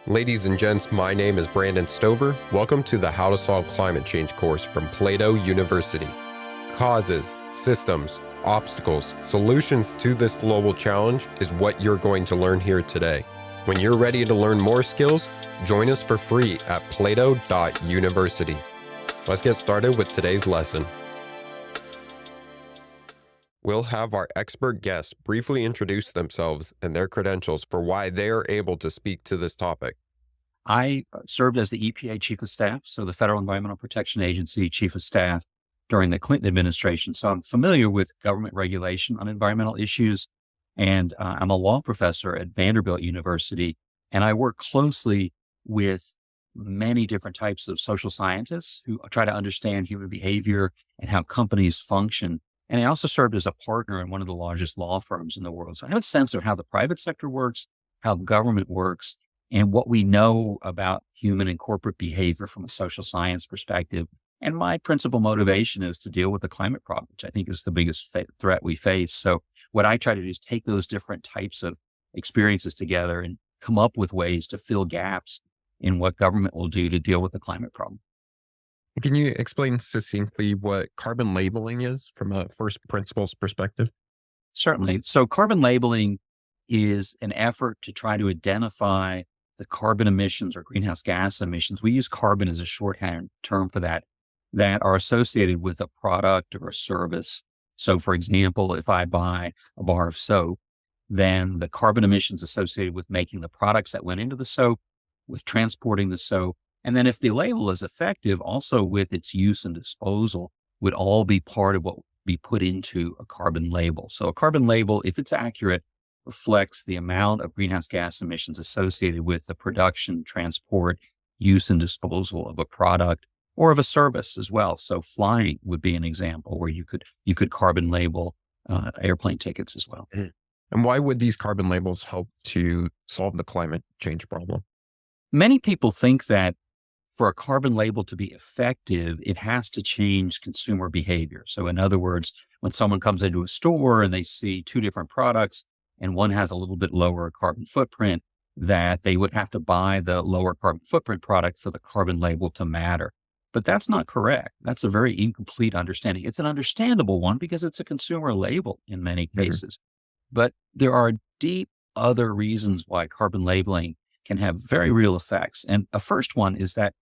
Ladies and gents, my name is Brandon Stover. Welcome to the How to Solve Climate Change course from Plato University. Causes, systems, obstacles, solutions to this global challenge is what you're going to learn here today. When you're ready to learn more skills, join us for free at plato.university. Let's get started with today's lesson. We'll have our expert guests briefly introduce themselves and their credentials for why they are able to speak to this topic. I served as the EPA Chief of Staff, so the Federal Environmental Protection Agency Chief of Staff during the Clinton administration. So I'm familiar with government regulation on environmental issues, and I'm a law professor at Vanderbilt University, and I work closely with many different types of social scientists who try to understand human behavior and how companies function. And I also served as a partner in one of the largest law firms in the world. So I have a sense of how the private sector works, how government works, and what we know about human and corporate behavior from a social science perspective. And my principal motivation is to deal with the climate problem, which I think is the biggest threat we face. So what I try to do is take those different types of experiences together and come up with ways to fill gaps in what government will do to deal with the climate problem. Can you explain succinctly what carbon labeling is from a first principles perspective? Certainly. So carbon labeling is an effort to try to identify the carbon emissions or greenhouse gas emissions. We use carbon as a shorthand term for that are associated with a product or a service. So for example, if I buy a bar of soap, then the carbon emissions associated with making the products that went into the soap, with transporting the soap, and then if the label is effective, also with its use and disposal, would all be part of what would be put into a carbon label. So a carbon label, if it's accurate, reflects the amount of greenhouse gas emissions associated with the production, transport, use, and disposal of a product or of a service as well. So flying would be an example where you could carbon label airplane tickets as well. And why would these carbon labels help to solve the climate change problem? Many people think that for a carbon label to be effective, it has to change consumer behavior. So in other words, when someone comes into a store and they see two different products and one has a little bit lower carbon footprint, that they would have to buy the lower carbon footprint product for the carbon label to matter. But that's not correct. That's a very incomplete understanding. It's an understandable one because it's a consumer label in many cases. But there are deep other reasons why carbon labeling can have very real effects. And a first one is that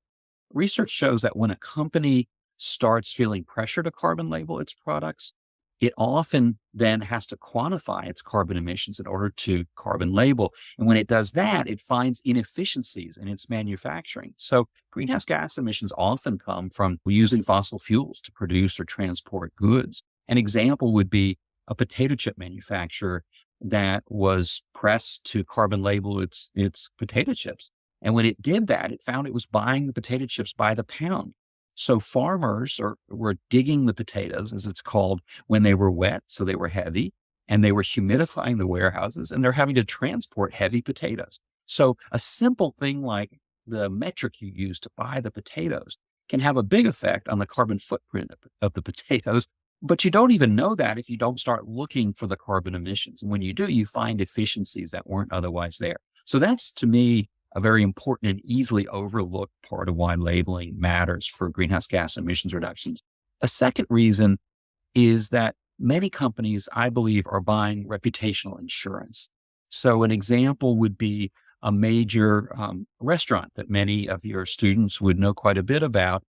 research shows that when a company starts feeling pressure to carbon label its products, it often then has to quantify its carbon emissions in order to carbon label. And when it does that, it finds inefficiencies in its manufacturing. So greenhouse gas emissions often come from using fossil fuels to produce or transport goods. An example would be a potato chip manufacturer that was pressed to carbon label its potato chips. And when it did that, it found it was buying the potato chips by the pound. So farmers were digging the potatoes, as it's called, when they were wet, so they were heavy, and they were humidifying the warehouses, and they're having to transport heavy potatoes. So a simple thing like the metric you use to buy the potatoes can have a big effect on the carbon footprint of the potatoes, but you don't even know that if you don't start looking for the carbon emissions. And when you do, you find efficiencies that weren't otherwise there. So that's, to me, a very important and easily overlooked part of why labeling matters for greenhouse gas emissions reductions. A second reason is that many companies, I believe, are buying reputational insurance. So an example would be a major restaurant that many of your students would know quite a bit about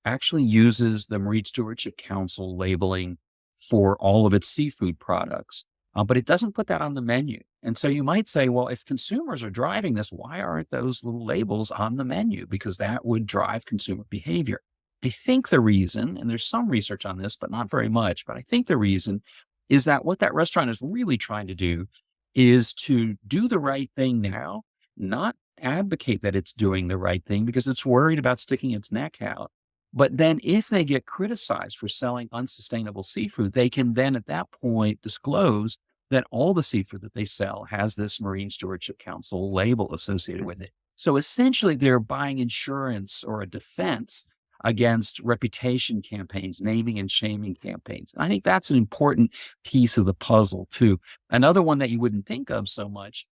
actually uses the Marine Stewardship Council labeling for all of its seafood products. But it doesn't put that on the menu. And so you might say, well, if consumers are driving this, why aren't those little labels on the menu? Because that would drive consumer behavior. I think the reason, and there's some research on this, but not very much, but I think the reason is that what that restaurant is really trying to do is to do the right thing now, not advocate that it's doing the right thing because it's worried about sticking its neck out. But then if they get criticized for selling unsustainable seafood, they can then at that point disclose that all the seafood that they sell has this Marine Stewardship Council label associated with it. So essentially they're buying insurance or a defense against reputation campaigns, naming and shaming campaigns. And I think that's an important piece of the puzzle too. Another one that you wouldn't think of so much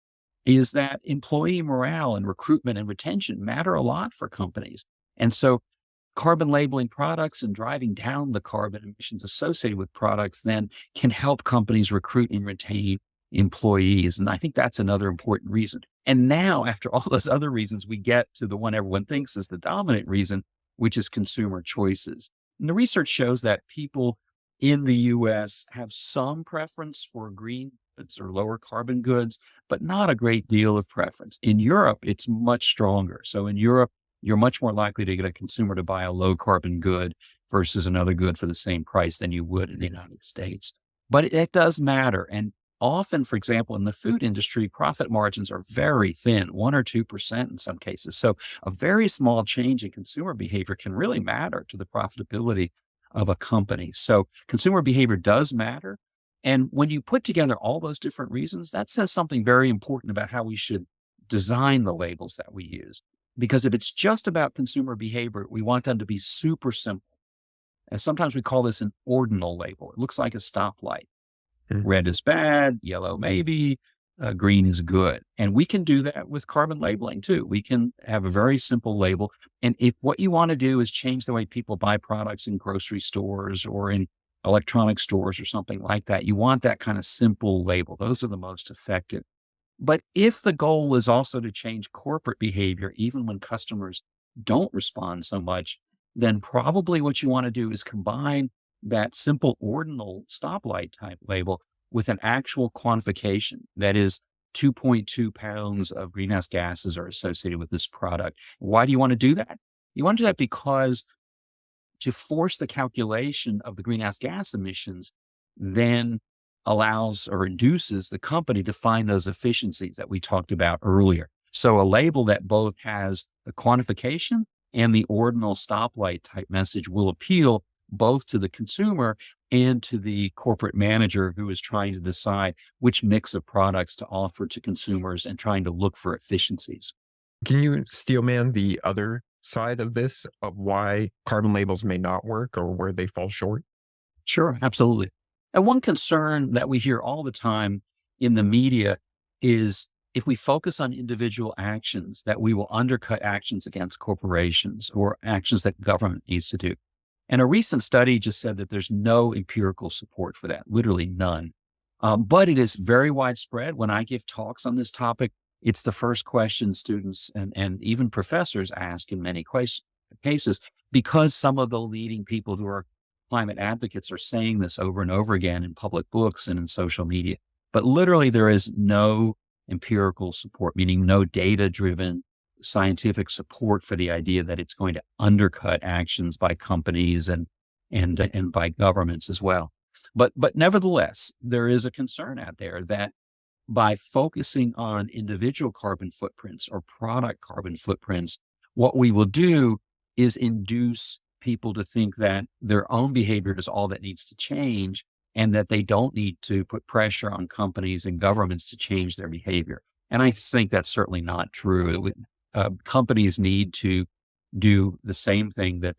is that employee morale and recruitment and retention matter a lot for companies. And so carbon labeling products and driving down the carbon emissions associated with products then can help companies recruit and retain employees. And I think that's another important reason. And now, after all those other reasons, we get to the one everyone thinks is the dominant reason, which is consumer choices. And the research shows that people in the US have some preference for green goods or lower carbon goods, but not a great deal of preference. In Europe, it's much stronger. So in Europe, you're much more likely to get a consumer to buy a low carbon good versus another good for the same price than you would in the United States. But it does matter. And often, for example, in the food industry, profit margins are very thin, 1 or 2% in some cases. So a very small change in consumer behavior can really matter to the profitability of a company. So consumer behavior does matter. And when you put together all those different reasons, that says something very important about how we should design the labels that we use. Because if it's just about consumer behavior, we want them to be super simple. And sometimes we call this an ordinal label. It looks like a stoplight. Red is bad, yellow maybe, green is good. And we can do that with carbon labeling too. We can have a very simple label. And if what you want to do is change the way people buy products in grocery stores or in electronic stores or something like that, you want that kind of simple label. Those are the most effective. But if the goal is also to change corporate behavior, even when customers don't respond so much, then probably what you want to do is combine that simple ordinal stoplight type label with an actual quantification. That is, 2.2 pounds of greenhouse gases are associated with this product. Why do you want to do that? You want to do that because to force the calculation of the greenhouse gas emissions then allows or induces the company to find those efficiencies that we talked about earlier. So a label that both has the quantification and the ordinal stoplight type message will appeal both to the consumer and to the corporate manager who is trying to decide which mix of products to offer to consumers and trying to look for efficiencies. Can you steelman the other side of this, of why carbon labels may not work or where they fall short? Sure, absolutely. And one concern that we hear all the time in the media is if we focus on individual actions, that we will undercut actions against corporations or actions that government needs to do. And a recent study just said that there's no empirical support for that, literally none. But it is very widespread. When I give talks on this topic, it's the first question students and even professors ask in many cases, because some of the leading people who are climate advocates are saying this over and over again in public books and in social media. But literally, there is no empirical support, meaning no data-driven scientific support for the idea that it's going to undercut actions by companies and by governments as well. But nevertheless, there is a concern out there that by focusing on individual carbon footprints or product carbon footprints, what we will do is induce people to think that their own behavior is all that needs to change and that they don't need to put pressure on companies and governments to change their behavior. And I think that's certainly not true. Companies need to do the same thing that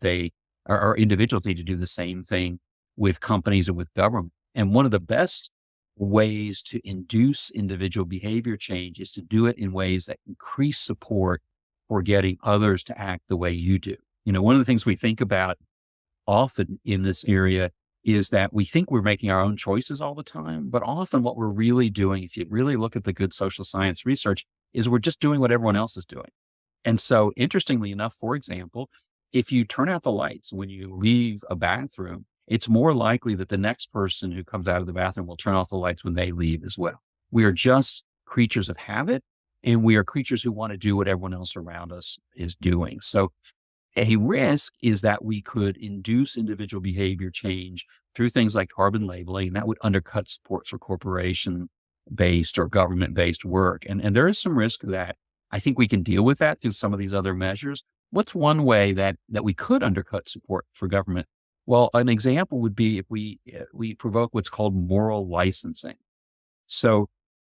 or individuals need to do the same thing with companies and with government. And one of the best ways to induce individual behavior change is to do it in ways that increase support for getting others to act the way you do. You know, one of the things we think about often in this area is that we think we're making our own choices all the time, but often what we're really doing, if you really look at the good social science research, is we're just doing what everyone else is doing. And so interestingly enough, for example, if you turn out the lights when you leave a bathroom, it's more likely that the next person who comes out of the bathroom will turn off the lights when they leave as well. We are just creatures of habit, and we are creatures who want to do what everyone else around us is doing. So a risk is that we could induce individual behavior change through things like carbon labeling, and that would undercut support for corporation-based or government-based work. And there is some risk that I think we can deal with that through some of these other measures. What's one way that we could undercut support for government? Well, an example would be if we provoke what's called moral licensing. So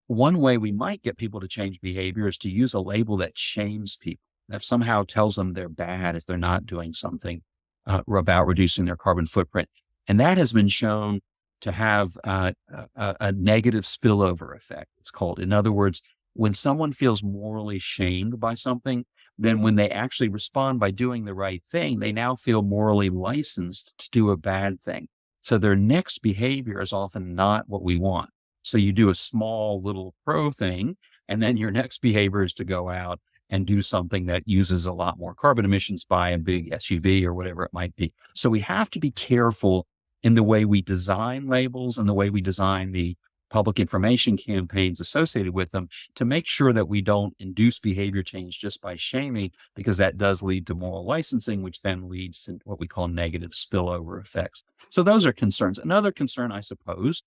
one way we might get people to change behavior is to use a label that shames people, that somehow tells them they're bad if they're not doing something about reducing their carbon footprint. And that has been shown to have a negative spillover effect, it's called. In other words, when someone feels morally shamed by something, then when they actually respond by doing the right thing, they now feel morally licensed to do a bad thing. So their next behavior is often not what we want. So you do a small little pro thing, and then your next behavior is to go out and do something that uses a lot more carbon emissions, buy a big SUV or whatever it might be. So we have to be careful in the way we design labels and the way we design the public information campaigns associated with them to make sure that we don't induce behavior change just by shaming, because that does lead to moral licensing, which then leads to what we call negative spillover effects. So those are concerns. Another concern, I suppose,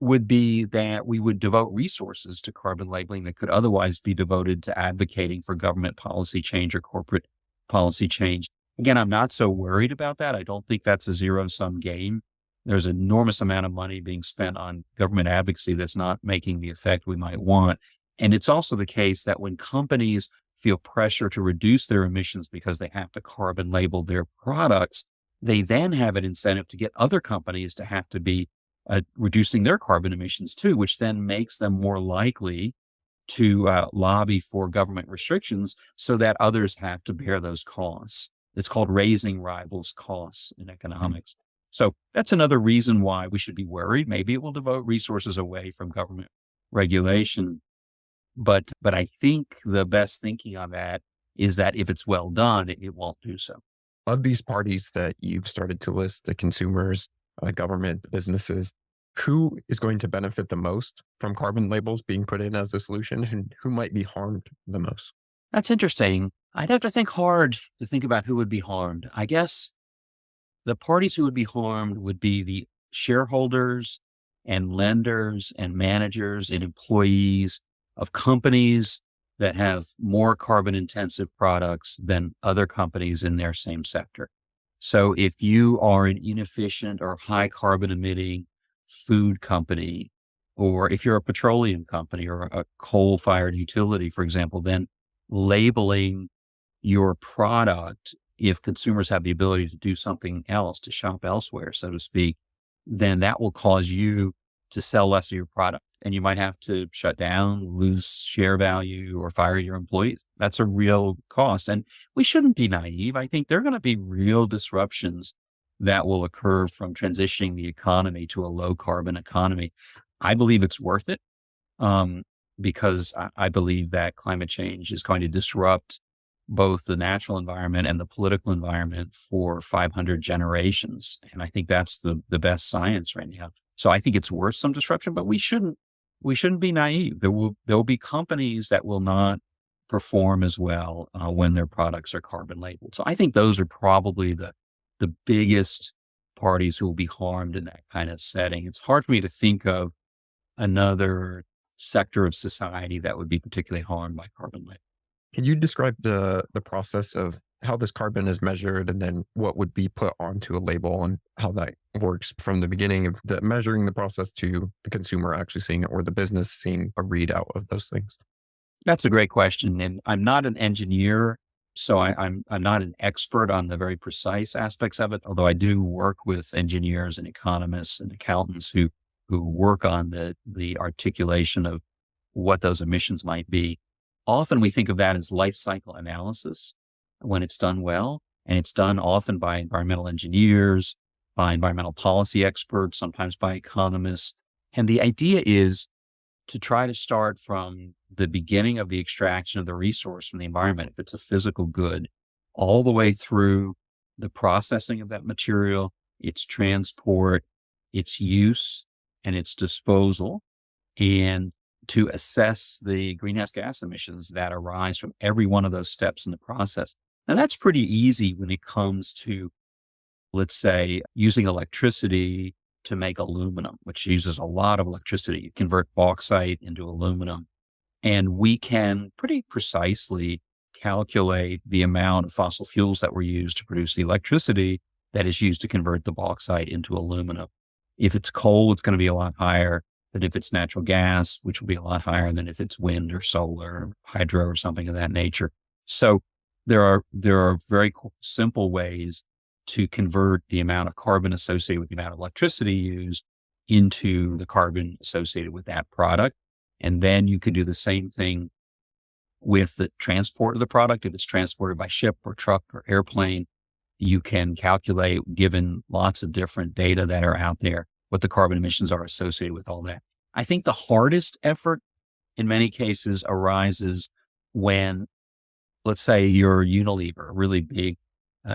would be that we would devote resources to carbon labeling that could otherwise be devoted to advocating for government policy change or corporate policy change. Again, I'm not so worried about that. I don't think that's a zero-sum game. There's an enormous amount of money being spent on government advocacy that's not making the effect we might want. And it's also the case that when companies feel pressure to reduce their emissions because they have to carbon label their products, they then have an incentive to get other companies to have to be reducing their carbon emissions too, which then makes them more likely to lobby for government restrictions so that others have to bear those costs. It's called raising rivals' costs in economics. So that's another reason why we should be worried. Maybe it will devote resources away from government regulation. But I think the best thinking on that is that if it's well done, it won't do so. Of these parties that you've started to list, the consumers, government, businesses, who is going to benefit the most from carbon labels being put in as a solution, and who might be harmed the most? That's interesting. I'd have to think hard to think about who would be harmed. I guess the parties who would be harmed would be the shareholders and lenders and managers and employees of companies that have more carbon intensive products than other companies in their same sector. So if you are an inefficient or high carbon emitting food company, or if you're a petroleum company or a coal fired utility, for example, then labeling your product, if consumers have the ability to do something else, to shop elsewhere, so to speak, then that will cause you to sell less of your product. And you might have to shut down, lose share value, or fire your employees. That's a real cost. And we shouldn't be naive. I think there are going to be real disruptions that will occur from transitioning the economy to a low carbon economy. I believe it's worth it because I believe that climate change is going to disrupt both the natural environment and the political environment for 500 generations. And I think that's the best science right now. So I think it's worth some disruption, but we shouldn't be naive. There will be companies that will not perform as well when their products are carbon labeled. So I think those are probably the biggest parties who will be harmed in that kind of setting. It's hard for me to think of another sector of society that would be particularly harmed by carbon labeling. Can you describe the process of how this carbon is measured and then what would be put onto a label and how that works from the beginning of the measuring the process to the consumer actually seeing it or the business seeing a readout of those things? That's a great question. And I'm not an engineer, so I'm not an expert on the very precise aspects of it, although I do work with engineers and economists and accountants who work on the articulation of what those emissions might be. Often we think of that as life cycle analysis when it's done well, and it's done often by environmental engineers, by environmental policy experts, sometimes by economists. And the idea is to try to start from the beginning of the extraction of the resource from the environment, if it's a physical good, all the way through the processing of that material, its transport, its use, and its disposal, and to assess the greenhouse gas emissions that arise from every one of those steps in the process. Now, that's pretty easy when it comes to, let's say, using electricity to make aluminum, which uses a lot of electricity. You convert bauxite into aluminum, and we can pretty precisely calculate the amount of fossil fuels that were used to produce the electricity that is used to convert the bauxite into aluminum. If it's coal, it's going to be a lot higher than if it's natural gas, which will be a lot higher than if it's wind or solar or hydro or something of that nature. So there are very simple ways to convert the amount of carbon associated with the amount of electricity used into the carbon associated with that product. And then you can do the same thing with the transport of the product. If it's transported by ship or truck or airplane, you can calculate, given lots of different data that are out there, what the carbon emissions are associated with all that. I think the hardest effort in many cases arises when, let's say you're Unilever, a really big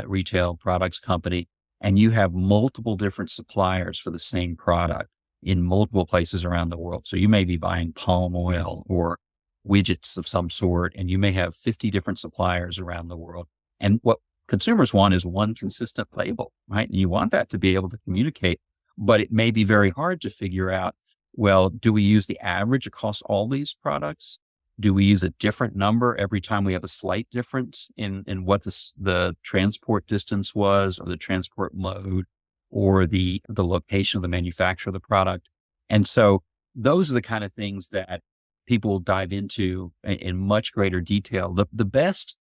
retail products company, and you have multiple different suppliers for the same product in multiple places around the world. So you may be buying palm oil or widgets of some sort, and you may have 50 different suppliers around the world. And what consumers want is one consistent label, right? And you want that to be able to communicate, but it may be very hard to figure out, well, do we use the average across all these products? Do we use a different number every time we have a slight difference in what the transport distance was, or the transport mode, or the location of the manufacturer of the product? And so those are the kind of things that people dive into in much greater detail. The best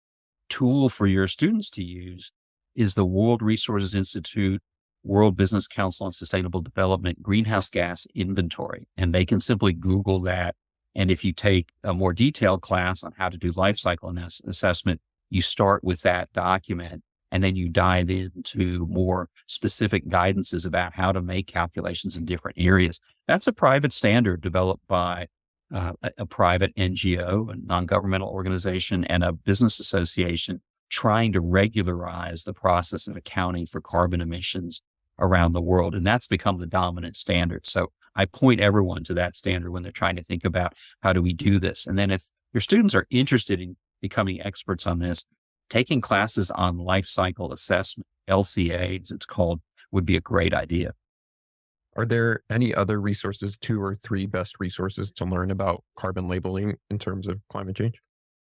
tool for your students to use is the World Resources Institute, World Business Council on Sustainable Development greenhouse gas inventory. And they can simply Google that. And if you take a more detailed class on how to do life cycle assessment, you start with that document, and then you dive into more specific guidances about how to make calculations in different areas. That's a private standard developed by a private NGO, a non-governmental organization, and a business association trying to regularize the process of accounting for carbon emissions around the world. And that's become the dominant standard. So I point everyone to that standard when they're trying to think about how do we do this. And then if your students are interested in becoming experts on this, taking classes on life cycle assessment, LCA, as it's called, would be a great idea. Are there any other resources, 2 or 3 best resources to learn about carbon labeling in terms of climate change?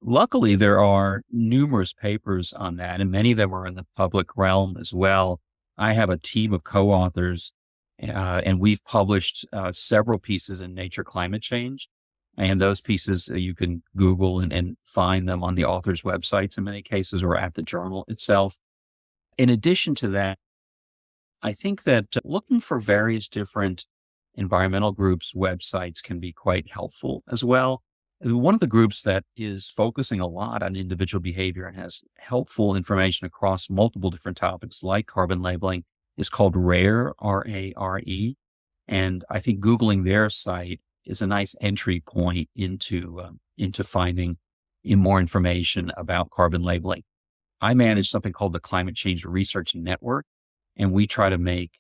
Luckily, there are numerous papers on that, and many of them are in the public realm as well. I have a team of co-authors, and we've published several pieces in Nature Climate Change. And those pieces, you can Google and find them on the author's websites in many cases, or at the journal itself. In addition to that, I think that looking for various different environmental groups' websites can be quite helpful as well. One of the groups that is focusing a lot on individual behavior and has helpful information across multiple different topics like carbon labeling is called RARE, R-A-R-E. And I think Googling their site is a nice entry point into finding more information about carbon labeling. I manage something called the Climate Change Research Network, and we try to make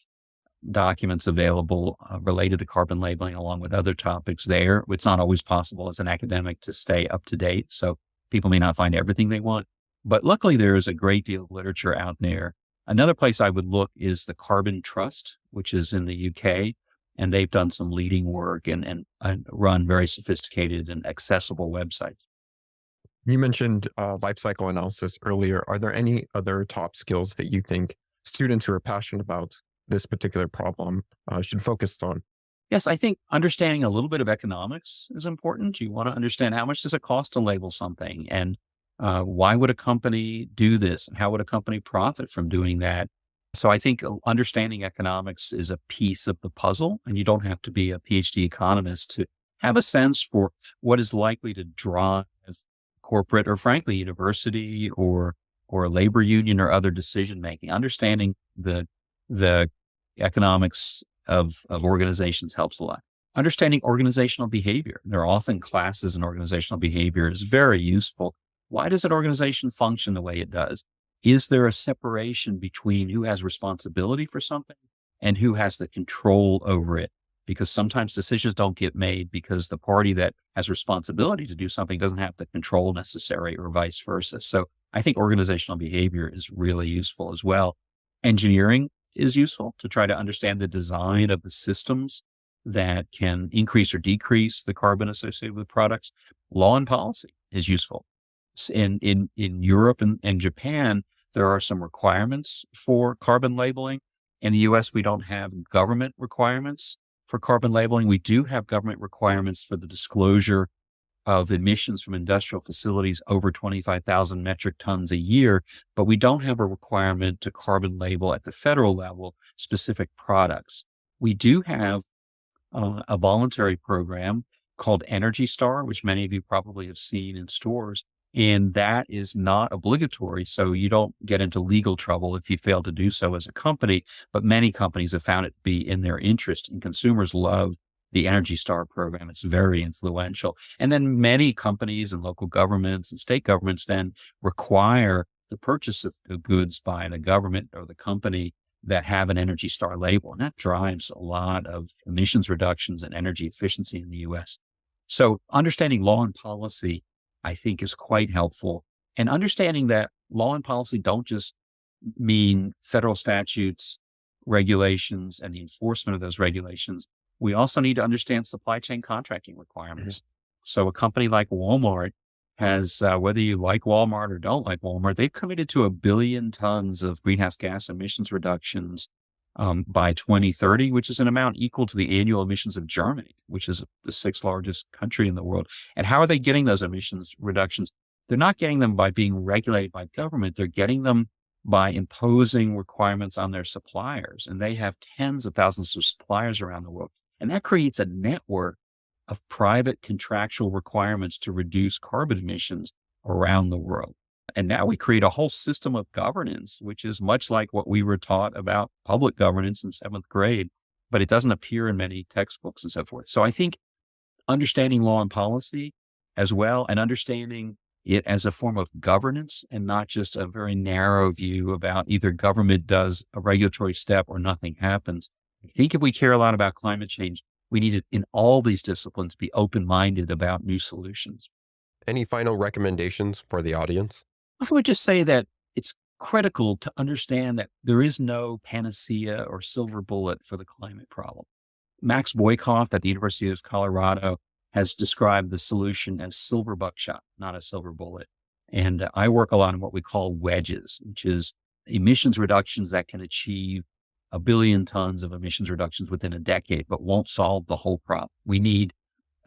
documents available related to carbon labeling along with other topics there. It's not always possible as an academic to stay up to date, so people may not find everything they want. But luckily, there is a great deal of literature out there. Another place I would look is the Carbon Trust, which is in the UK, and they've done some leading work and run very sophisticated and accessible websites. You mentioned life cycle analysis earlier. Are there any other top skills that you think students who are passionate about this particular problem should focus on? Yes, I think understanding a little bit of economics is important. You want to understand how much does it cost to label something, and why would a company do this, and how would a company profit from doing that? So I think understanding economics is a piece of the puzzle, and you don't have to be a PhD economist to have a sense for what is likely to drive corporate, or frankly, university or labor union or other decision making. Understanding the economics of organizations helps a lot. Understanding organizational behavior. There are often classes in organizational behavior is very useful. Why does an organization function the way it does? Is there a separation between who has responsibility for something and who has the control over it? Because sometimes decisions don't get made because the party that has responsibility to do something doesn't have the control necessary, or vice versa. So I think organizational behavior is really useful as well. Engineering is useful to try to understand the design of the systems that can increase or decrease the carbon associated with products. Law and policy is useful. In Europe and Japan, there are some requirements for carbon labeling. In the US, we don't have government requirements for carbon labeling. We do have government requirements for the disclosure of emissions from industrial facilities over 25,000 metric tons a year, but we don't have a requirement to carbon label at the federal level specific products. We do have a voluntary program called Energy Star, which many of you probably have seen in stores. And that is not obligatory. So you don't get into legal trouble if you fail to do so as a company. But many companies have found it to be in their interest, and consumers love the Energy Star program. It's very influential. And then many companies and local governments and state governments then require the purchase of goods by the government or the company that have an Energy Star label. And that drives a lot of emissions reductions and energy efficiency in the U.S. So understanding law and policy, I think, is quite helpful. And understanding that law and policy don't just mean federal statutes, regulations, and the enforcement of those regulations. We also need to understand supply chain contracting requirements. So a company like Walmart has, whether you like Walmart or don't like Walmart, they've committed to 1 billion tons of greenhouse gas emissions reductions by 2030, which is an amount equal to the annual emissions of Germany, which is the 6th largest country in the world. And how are they getting those emissions reductions? They're not getting them by being regulated by government. They're getting them by imposing requirements on their suppliers. And they have tens of thousands of suppliers around the world. And that creates a network of private contractual requirements to reduce carbon emissions around the world. And now we create a whole system of governance, which is much like what we were taught about public governance in 7th grade, but it doesn't appear in many textbooks and so forth. So I think understanding law and policy as well, and understanding it as a form of governance and not just a very narrow view about either government does a regulatory step or nothing happens. I think if we care a lot about climate change, we need to, in all these disciplines, be open-minded about new solutions. Any final recommendations for the audience? I would just say that it's critical to understand that there is no panacea or silver bullet for the climate problem. Max Boykoff at the University of Colorado has described the solution as silver buckshot, not a silver bullet. And I work a lot on what we call wedges, which is emissions reductions that can achieve 1 billion tons of emissions reductions within a decade, but won't solve the whole problem. We need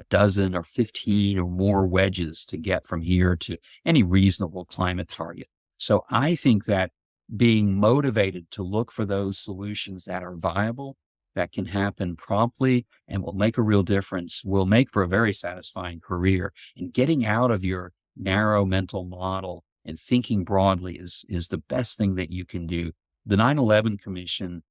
a dozen or 15 or more wedges to get from here to any reasonable climate target. So I think that being motivated to look for those solutions that are viable, that can happen promptly and will make a real difference, will make for a very satisfying career. And getting out of your narrow mental model and thinking broadly is the best thing that you can do. The 9/11 Commission,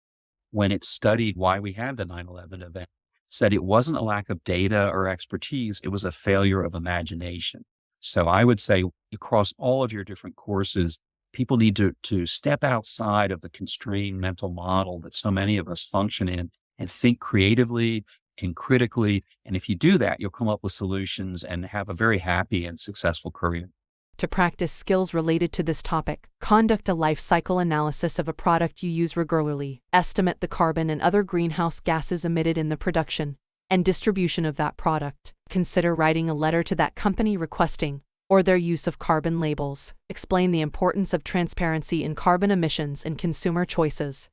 when it studied why we had the 9/11 event, said it wasn't a lack of data or expertise, it was a failure of imagination. So I would say across all of your different courses, people need to step outside of the constrained mental model that so many of us function in and think creatively and critically. And if you do that, you'll come up with solutions and have a very happy and successful career. To practice skills related to this topic, conduct a life cycle analysis of a product you use regularly, estimate the carbon and other greenhouse gases emitted in the production and distribution of that product. Consider writing a letter to that company requesting or their use of carbon labels. Explain the importance of transparency in carbon emissions and consumer choices.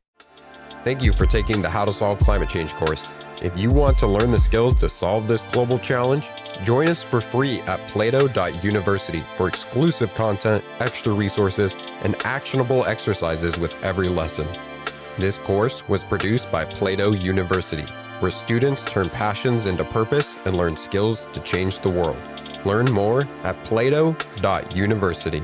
Thank you for taking the How to Solve Climate Change course. If you want to learn the skills to solve this global challenge, join us for free at plato.university for exclusive content, extra resources, and actionable exercises with every lesson. This course was produced by Plato University, where students turn passions into purpose and learn skills to change the world. Learn more at plato.university.